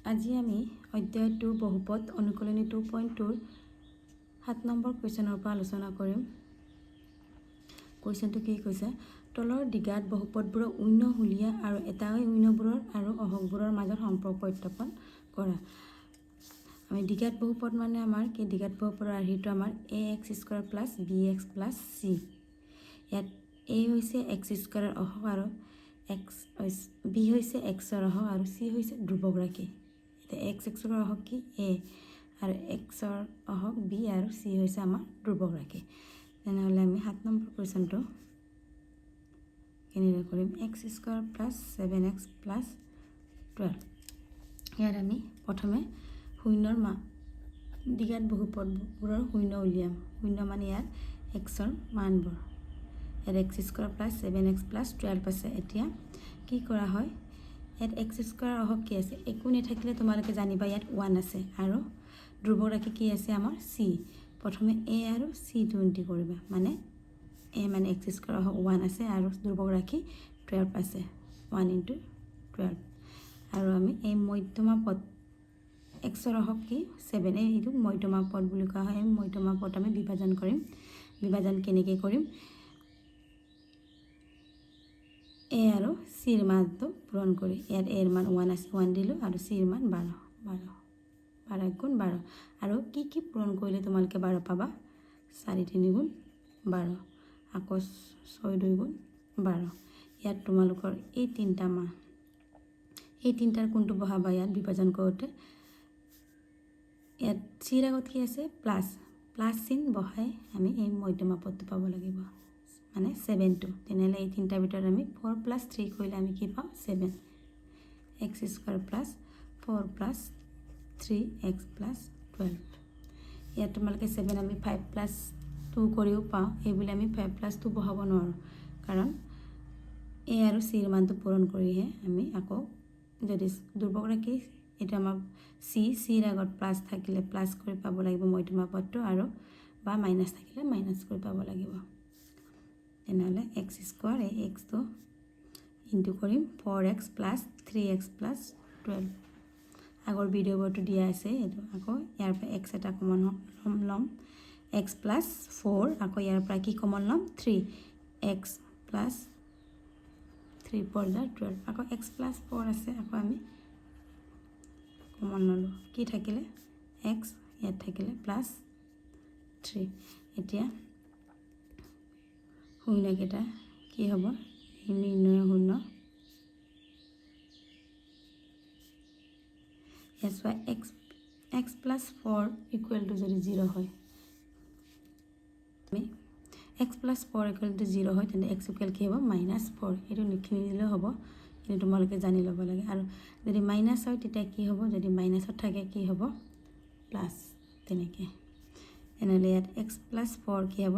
আজি আমি অধ্যায় 2 বহুপদ অনুকলনী 2.2 7 নম্বৰ কুৱেশ্যনৰ পৰা আলোচনা কৰিম। কুৱেশ্যনটো কি কৈছে, তলৰ দিগাত বহুপদবোৰৰ উন্য হুলীয়া আৰু এটাই উন্যবোৰৰ আৰু অহকবোৰৰ মাজত সম্পৰ্ক উত্থাপন কৰা। আমি দিগাত বহুপদ মানে আমাৰ কি, দিগাত বহুপদৰ আৰ্হিটো আমাৰ ax² plus bx plus c। ইয়াত a হৈছে x স্কোৱাৰৰ অহক আৰু b হৈছে xৰ অহক আৰু c হৈছে ধ্ৰুৱক ৰাশি। এক্সৰ অহক কি a আৰু xৰ অহক b আৰু c হৈছে আমাৰ ধ্ৰুৱক ৰাশি। তেনেহ'লে আমি 7 নম্বৰ কুৱেশ্যনটো কেনেদৰে কৰিম, x² প্লাছ 7x প্লাছ 12। ইয়াত আমি প্ৰথমে শূন্যৰ দিগাত বহুপদবোৰৰ শূন্য উলিয়াম। শূন্য মানে ইয়াত xৰ মানবোৰ। ইয়াত x² প্লাছ 7x প্লাছ 12 আছে। এতিয়া কি কৰা হয়, ইয়াত x² অহক কি আছে, একো নাথাকিলে তোমালোকে জানিবা ইয়াত 1 আছে আৰু ধ্ৰুৱক ৰাশি কি আছে আমাৰ c। প্ৰথমে a আৰু c টো এণ্ট্ৰি কৰিবা, মানে a মানে x² অহক 1 আছে আৰু ধ্ৰুৱক ৰাশি 12 আছে, 1 × 12। আৰু আমি এই মধ্যমা পদ xৰ অহক কি 7, এইটো মধ্যমা পদ বুলি কোৱা হয়। এই মধ্যমা পদ আমি বিভাজন কৰিম। বিভাজন কেনেকৈ কৰিম, a আৰু c ৰ মানটো পূৰণ কৰি, ইয়াত a ৰ মান 1 আছে, 1 দিলোঁ আৰু c ৰ মান 12 × 12 আৰু কি কি পূৰণ কৰিলে তোমালোকে 12 পাবা, 4 × 3 = 12, আকৌ 6 × 2 = 12। ইয়াত তোমালোকৰ এই তিনিটা মান, এই তিনিটাৰ কোনটো বহাবা ইয়াত বিভাজন কৰোঁতে, ইয়াত চিৰ আগত কি আছে প্লাছ, প্লাছ চিন বহাই আমি এই মধ্যমা পদটো পাব লাগিব, মানে 7টো। তেনেহ'লে এই তিনিটাৰ ভিতৰত আমি 4 + 3 কৰিলে আমি কি পাওঁ 7, x² plus 4 plus 3x plus 12। ইয়াত তোমালোকে 7 আমি 5 + 2 কৰিও পাওঁ, এইবুলি আমি 5 + 2 বহাব নোৱাৰোঁ, কাৰণ a আৰু c ৰ মানটো পূৰণ কৰিহে আমি আকৌ যদি ধ্ৰুৱক ৰাশি, এইটো আমাৰ চিৰ আগত প্লাছ থাকিলে প্লাছ কৰি পাব লাগিব মধ্যমা পদটো, আৰু বা মাইনাছ থাকিলে মাইনাছ কৰি পাব লাগিব। তেনেহ'লে x² এই xটো ইনটু কৰিম 4x প্লাছ 3x প্লাছ 12। আগৰ ভিডিঅ'বোৰটো দিয়া আছে, এইটো আকৌ ইয়াৰ পৰা x এটা কমন ল'ম, x প্লাছ 4, আকৌ ইয়াৰ পৰা কি কমন ল'ম 3, x প্লাছ 3 × 4 = 12, আকৌ x প্লাছ 4 আছে, আকৌ আমি কমন ল'লোঁ, কি থাকিলে x, ইয়াত থাকিলে প্লাছ 3। এতিয়া শূন্যকেইটা কি হ'ব, নিৰ্ণয় শূন্য। ইয়াত চোৱা x প্লাছ 4 = যদি 0 হয়, আমি x প্লাছ 4 = 0 হয়, তেন্তে x = কি হ'ব -4। এইটো লিখি দিলেও হ'ব, কিন্তু তোমালোকে জানি ল'ব লাগে। আৰু যদি মাইনাছ হয় তেতিয়া কি হ'ব, যদি মাইনাছত থাকে কি হ'ব প্লাছ, তেনেকৈ। তেনেহ'লে ইয়াত x প্লাছ 4 কি হ'ব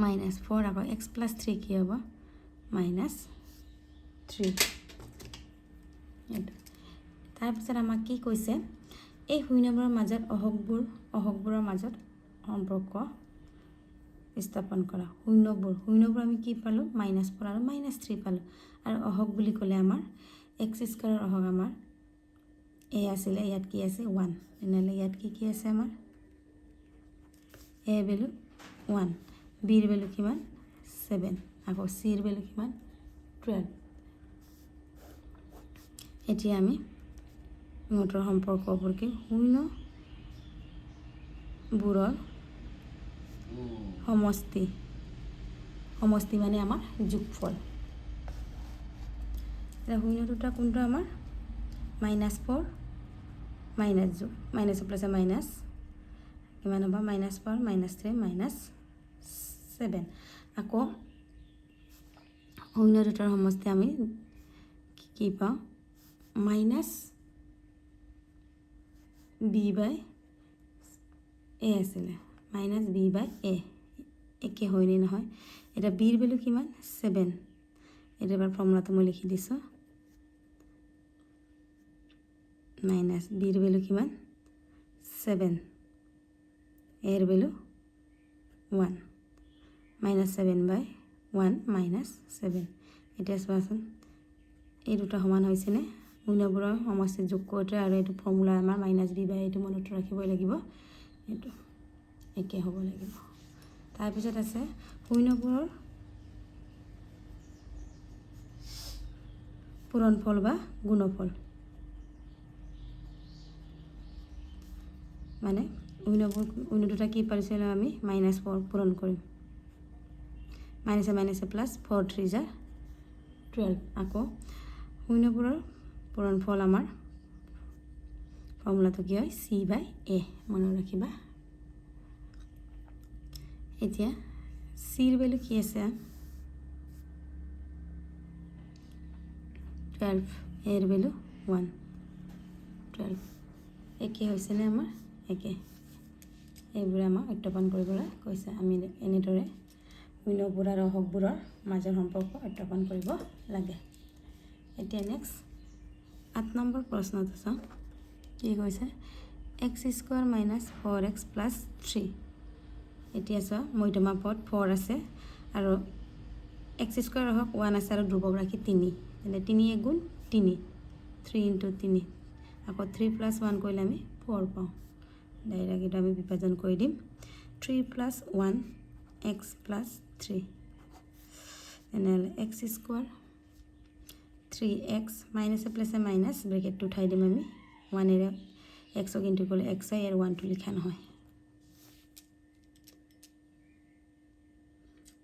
-4, আকৌ x প্লাছ 3 কি হ'ব -3। এইটো তাৰপিছত আমাক কি কৈছে, এই শূন্যবোৰৰ মাজত অহকবোৰৰ মাজত সম্পৰ্ক স্থাপন কৰা। শূন্যবোৰ আমি কি পালোঁ, -4 আৰু -3 পালোঁ। আৰু অহক বুলি ক'লে আমাৰ x² অহক আমাৰ a আছিলে, ইয়াত কি আছে 1। তেনেহ'লে ইয়াত কি আছে আমাৰ a ভেলু 1, b ৰ ভেলু কিমান 7, আকৌ c ৰ ভেলু কিমান 12। এতিয়া আমি ইহঁতৰ সম্পৰ্কবোৰ কি, শূন্যবোৰৰ সমষ্টি মানে আমাৰ যোগফল। এতিয়া শূন্য দুটা কোনটো আমাৰ -4 মাইনাছ যোগ, মাইনাছৰ প্লাছে মাইনাছ কিমান হ'ব -4 -3 -7। আকৌ শূন্য দুটাৰ সমষ্টি আমি কি পাওঁ, -b/a আছিলে, -b/a, একে হয়নে নহয়। এতিয়া b ৰ ভেলু কিমান 7, এইটো এবাৰ ফৰ্মুলাটো মই লিখি দিছোঁ, -b ৰ ভেলু কিমান 7, a ৰ ভেলু 1, -7/1 -7। এতিয়া চোৱাচোন এই দুটা সমান হৈছেনে, শূন্যবোৰৰ সমষ্টি যোগ কৰোঁতে আৰু এইটো ফৰ্মুলা আমাৰ মাইনাছ বি বাই এইটো মনত ৰাখিবই লাগিব, এইটো একে হ'ব লাগিব। তাৰপিছত আছে শূন্যবোৰৰ পূৰণফল বা গুণফল, মানে শূন্য দুটা কি পাৰিছিলোঁ আমি -4 পূৰণ কৰিম, মাইনাছে মাইনাছে প্লাছ 4 3 × 12। আকৌ শূন্যবোৰৰ পূৰণফল আমাৰ ফৰ্মুলাটো কি হয় C/A, মনত ৰাখিবা। এতিয়া চিৰ ভেলু কি আছে 12, এৰ ভেলু 1, 12 একে হৈছেনে আমাৰ একে, এইবোৰে আমাক সত্যাপন কৰিবলৈ কৈছে। আমি এনেদৰে শূন্যবোৰ আৰু হকবোৰৰ মাজৰ সম্পৰ্ক সত্যাপন কৰিব লাগে। এতিয়া নেক্সট 8 নম্বৰ প্ৰশ্নটো চাওঁ, কি কৈছে x² - 4x + 3। এতিয়া চোৱা মধ্যমা পদ 4 আছে আৰু x² হওক 1 আছে আৰু ধ্ৰুৱক ৰাশি 3, তেনে 3 × 1 = 3, 3 × 3, আকৌ 3 + 1 কৰিলে আমি 4 পাওঁ। ডাইৰেক্ট এইটো আমি বিভাজন কৰি দিম, 3 + 1 x + 3, তেনেহ'লে x² 3x মাইনাছে প্লাছে মাইনাছ ব্ৰেকেটটো উঠাই দিম আমি, 1 এৰে xক ইনটু কৰিলে x হয়, আৰু 1টো লিখা নহয়,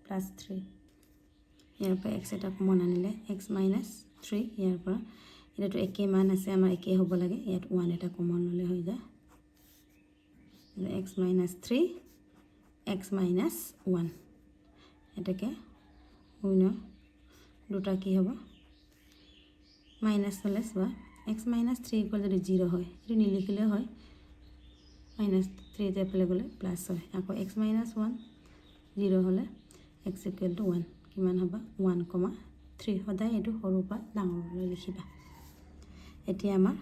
+3 ইয়াৰ পৰা x এটা কমন আনিলে x - 3 ইয়াৰ পৰা, এতিয়াতো একে মান আছে আমাৰ একে হ'ব লাগে, ইয়াত 1 এটা কমন ল'লে হৈ যায়, x - 3 x - 1 এটাকে শূন্য দুটা কি হ'ব মাইনাছ হ'লে চোৱা x - 3 = যদি 0 হয় এইটো নিলিখিলেও হয়, -3 এফালে গ'লে প্লাছ হয়, আকৌ x - 1 0 হ'লে x = 1 কিমান হ'ব 1,3, সদায় এইটো সৰুৰ পৰা ডাঙৰলৈ লিখিবা। এতিয়া আমাৰ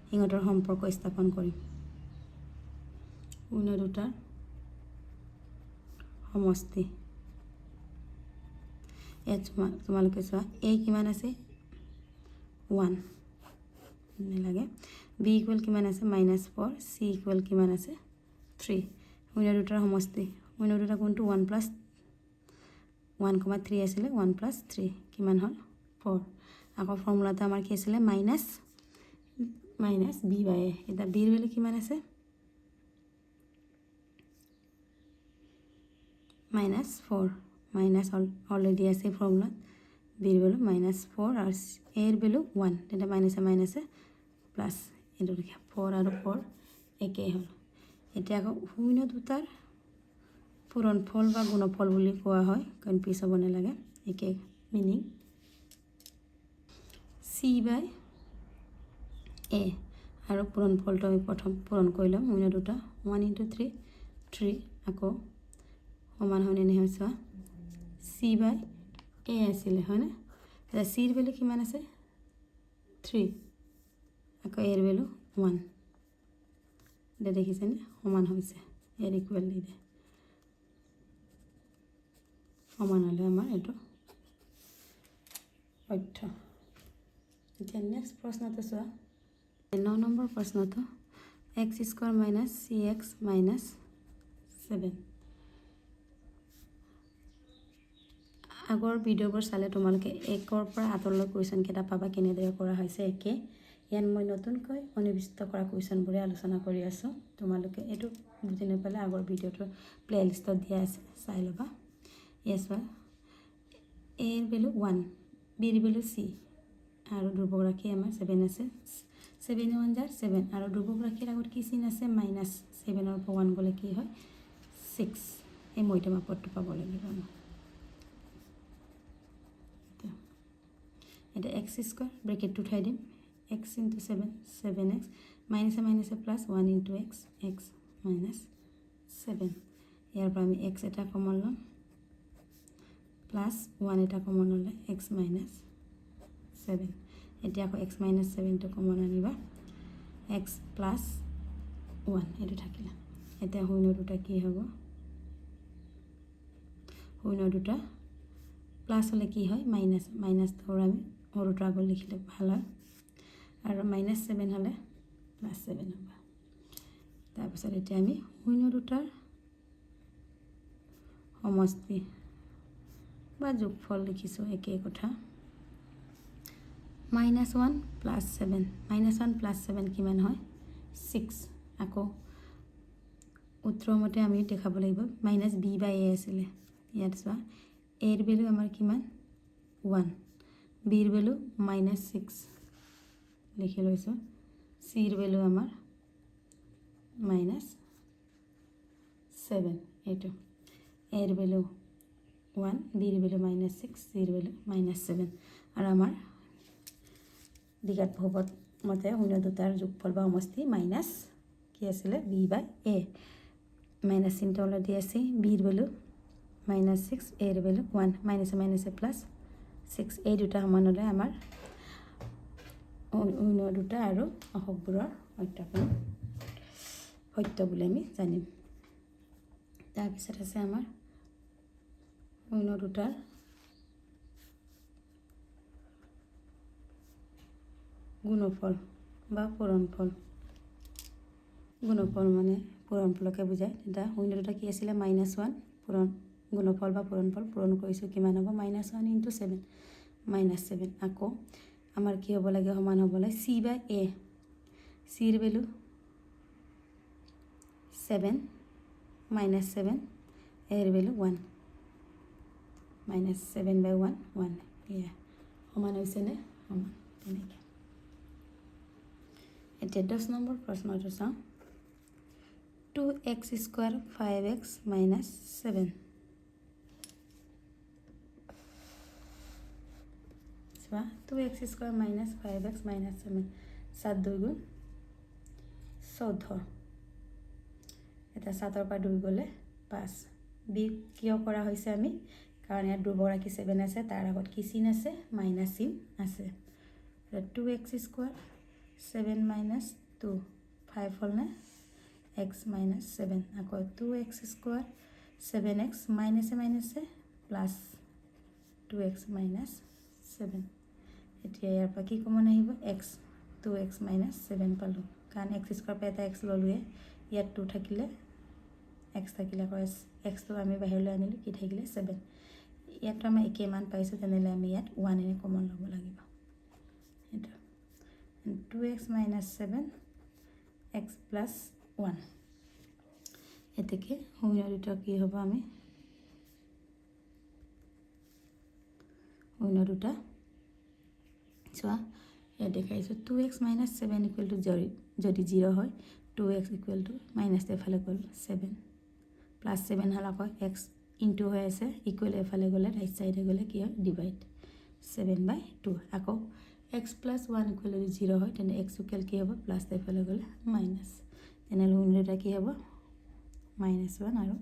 সিহঁতৰ সম্পৰ্ক স্থাপন কৰিম, শূন্য দুটাৰ সমষ্টি, ইয়াত তোমালোকে চোৱা a কিমান আছে 1 নালাগে, b = কিমান আছে -4, c = কিমান আছে 3, শূন্য দুটাৰ সমষ্টি, শূন্য দুটা কোনটো 1 + 1,3 আছিলে, 1 + 3 কিমান হ'ল 4, আকৌ ফৰ্মুলাটো আমাৰ কি আছিলে মাইনাছ b/a, এতিয়া bৰ ভেলু কিমান আছে -4, মাইনাছ অলৰেডি আছে ফৰ্মুলাত, bৰ ভেলু -4 আৰু এৰ ভেলু 1, তেতিয়া মাইনাছে মাইনাছে প্লাছ, এইটো লিখা 4 আৰু 4 একেই হ'ল। এতিয়া আকৌ শূন্য দুটাৰ পূৰণফল বা গুণফল বুলি কোৱা হয়, কনফিউজ হ'ব নালাগে, একে মিনিং C/A আৰু পূৰণফলটো আমি প্ৰথম পূৰণ কৰি ল'ম, শূন্য দুটা 1 × 3 3, আকৌ সমান হয়নে নহয় চোৱা C/A আছিলে হয়নে, এতিয়া চিৰ ভেলু কিমান আছে 3, আকৌ এৰ ভেলু 1, এতিয়া দেখিছেনে সমান হৈছে, ইয়াৰ ইকুৱেল দি দে, সমান হ'লে আমাৰ এইটো সত্য। এতিয়া নেক্সট প্ৰশ্নটো চোৱা 9 নম্বৰ প্ৰশ্নটো x² - cx - 7। আগৰ ভিডিঅ'বোৰ চালে তোমালোকে 1ৰ পৰা 8লৈ কুৱেশ্যনকেইটা পাবা, কেনেদৰে কৰা হৈছে একে। ইয়াত মই নতুনকৈ সন্নিৱিষ্ট কৰা কুৱেশ্যনবোৰে আলোচনা কৰি আছোঁ, তোমালোকে এইটো বুজি নাপালে আগৰ ভিডিঅ'টোৰ প্লে'লিষ্টত দিয়া আছে, চাই ল'বা। ইয়েছ বা এৰ ভেলু 1, বিৰ ভেলু c আৰু ধ্ৰুৱক ৰাশি আমাৰ 7 আছে, 7 × 1 = 7 আৰু ধ্ৰুৱক ৰাশিৰ আগত কি চিন আছে -7ৰ পৰা 1 গ'লে কি হয় 6, এই মধ্যমা পদটো পাব লাগিব আমাৰ। এতিয়া x² ব্ৰেকেটটো উঠাই দিম, x × 7 7x, minus minus plus 1 × x x - 7, ইয়াৰ পৰা আমি x এটা কমন ল'ম, প্লাছ 1 এটা কমন ল'লে x - 7, এতিয়া আকৌ x - 7টো কমন আনিবা, x + 1 এইটো থাকিলে, এতিয়া শূন্য দুটা কি হ'ব, শূন্য দুটা প্লাছ হ'লে কি হয় মাইনাছ, মাইনাছটো আমি সৰুটো আগত লিখিলে ভাল হয়, আৰু -7 হ'লে +7 হ'ব। তাৰপিছত এতিয়া আমি শূন্য দুটাৰ সমষ্টি বা যোগফল লিখিছোঁ, একেই কথা। -1 + 7, -1 + 7 কিমান হয়? 6। আকৌ উত্তৰ মতে আমি দেখাব লাগিব -b/a আছিলে। ইয়াত চোৱা a ৰ ভেলু আমাৰ কিমান? 1, b ৰ ভেলু -6 লিখি লৈছোঁ, c ৰ ভেলু আমাৰ -7, এইটো a ৰ ভেলু 1, b ৰ ভেলু -6, c ৰ ভেলু -7। আৰু আমাৰ দ্বিঘাত বহুপদ মতে শূন্য দুটাৰ যোগফল বা সমষ্টি মাইনাছ কি আছিলে? b/a। মাইনাছ চিনটো অলৰেডি আছে। b ৰ ভেলু -6, a ৰ ভেলু 1, মাইনাছে মাইনাছে +6। এই দুটা সমান হ'লে আমাৰ শূন্য দুটা আৰু অহববোৰৰ সত্যাপন সত্য বুলি আমি জানিম। তাৰপিছত আছে আমাৰ শূন্য দুটাৰ গুণফল বা পূৰণফল। গুণফল মানে পূৰণফলকে বুজায়। তেতিয়া শূন্য দুটা কি আছিলে? -1 গুণফল বা পূৰণফল পূৰণ কৰিছোঁ, কিমান হ'ব? -1 × 7, -7। আকৌ আমাৰ কি হ'ব লাগে? সমান হ'ব লাগে c/a। c ৰ ভেলু 7, -7, a ৰ ভেলু 1, -7/1, 1। এয়া সমান হৈছেনে? সমান। তেনেকৈ এতিয়া 10 নম্বৰ প্ৰশ্নটো চাওঁ। 2x² 5x - 7। চোৱা 2x² - 5x - 7, 7 2 গুণ 14। এটা 7ৰ পৰা 2 গ'লে 5। b কিয় কৰা হৈছে আমি? কাৰণ ইয়াত দুগৰাকী 7 আছে, তাৰ আগত কি চিন আছে? মাইনাছ চিন আছে। 2x² 7 - 2, 5 হ'লনে? x - 7। আকৌ 2x² 7x মাইনাছে মাইনাছে +2x - 7। এতিয়া ইয়াৰ পৰা কি কমন আহিব? x, 2x - 7 পালোঁ, কাৰণ x² পৰা এটা x ল'লোৱে। ইয়াত 2 থাকিলে x থাকিলে, আকৌ xটো আমি বাহিৰলৈ আনিলোঁ, কি থাকিলে? 7। ইয়াততো আমি একেই মান পাইছোঁ, তেনেহ'লে আমি ইয়াত 1 এনে কমন ল'ব লাগিব। সেইটো 2x - 7, x + 1। এতেকে শূন্য দুটা কি হ'ব? আমি শূন্য দুটা চোৱা ইয়াত দেখাইছোঁ 2x - 7 = 0। যদি 0 হয় 2x মাইনাছ এফালে গ'ল 7, +7 হ'ল, আকৌ x ইনটু হৈ আছে, ইকুৱেল এফালে গ'লে ৰাইট চাইডে গ'লে কি হয়? ডিভাইড 7/2। আকৌ x + 1 = 0 হয়, তেনে x কি হ'ব? প্লাছ এফালে গ'লে মাইনাছ। তেনেহ'লে শূন্য দুটা কি হ'ব? -1 আৰু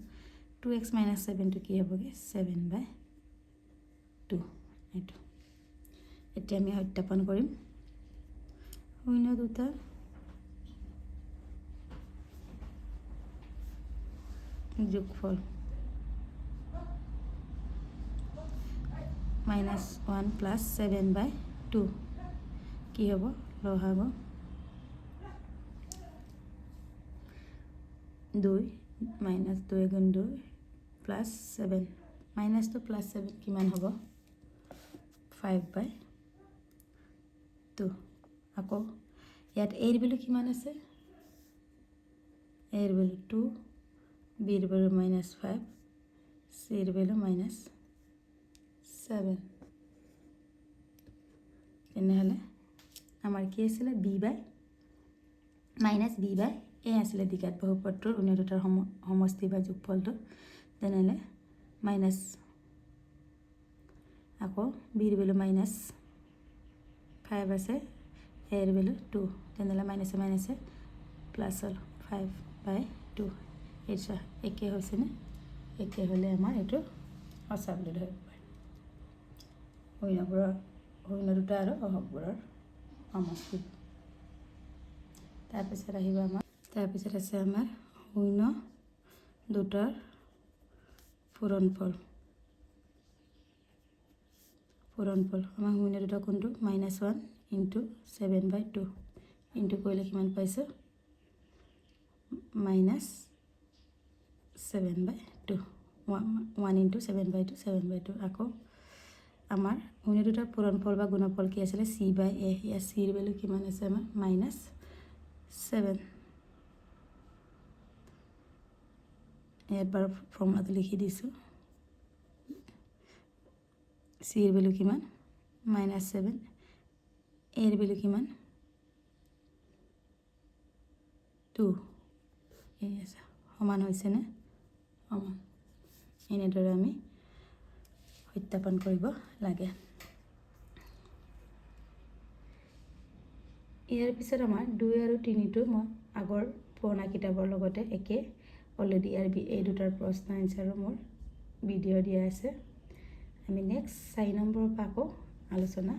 2x - 7টো কি হ'বগৈ? 7/2। এইটো এতিয়া আমি সত্যাপন কৰিম। শূন্য দুটা যোগফল -1 + 7/2 কি হ'ব? লসাগু 2, -2 × 2 + 7, মাইনাছটো +7 কিমান হ'ব? 5/2। আকৌ ইয়াত a ৰ ভেলু কিমান আছে? a ৰ ভেলু 2, b ৰ ভেলু -5, c ৰ ভেলু -7। তেনেহ'লে আমাৰ কি আছিলে? b/a আছিলে দ্বিঘাত বহুপদটোৰ শূন্য দুটাৰ সমষ্টি বা যোগফলটো। তেনেহ'লে মাইনাছ, আকৌ b ৰ ভেলু -5 আছে, a ৰ ভেলু 2, তেনেহ'লে মাইনাছে মাইনাছে প্লাছ হ'ল 5/2। এইটো একে হৈছেনে? একে হ'লে আমাৰ এইটো সঁচা বুলি ধৰিব পাৰি। শূন্য দুটা আৰু অহববোৰৰ সমষ্টি। তাৰপিছত আহিব আমাৰ, তাৰপিছত আছে আমাৰ শূন্য দুটাৰ পূৰণফল। আমাৰ শূন্য দুটা কোনটো? -1 ইনটু 7/2 ইনটু কৰিলে কিমান পাইছোঁ মাইনাছ 7/2 1 ইনটু 7/2 7/2 আকৌ আমাৰ উনি দুটাৰ পূৰণফল বা গুণফল কি আছিলে c/a ইয়াৰ চিৰ ভেলু কিমান আছে আমাৰ -7 ইয়াত বাৰু ফৰ্মুলাটো লিখি দিছোঁ চিৰ ভেলু কিমান -7 এৰ ভেলু কিমান 2 এই আছে সমান হৈছেনে সমান এনেদৰে আমি সত্যাপন কৰিব লাগে ইয়াৰ পিছত আমাৰ 2 আৰু 3টো মই আগৰ পুৰণা কিতাপৰ লগতে একে অলৰেডি এই দুটাৰ প্ৰশ্ন এনসাৰো মোৰ ভিডিঅ' দিয়া আছে আমি নেক্সট 4 নম্বৰৰ পৰা আকৌ আলোচনা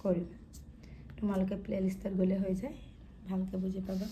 কৰিম তোমালোকে প্লেলিষ্টত গ'লে হৈ যায় ভালকৈ বুজি পাবা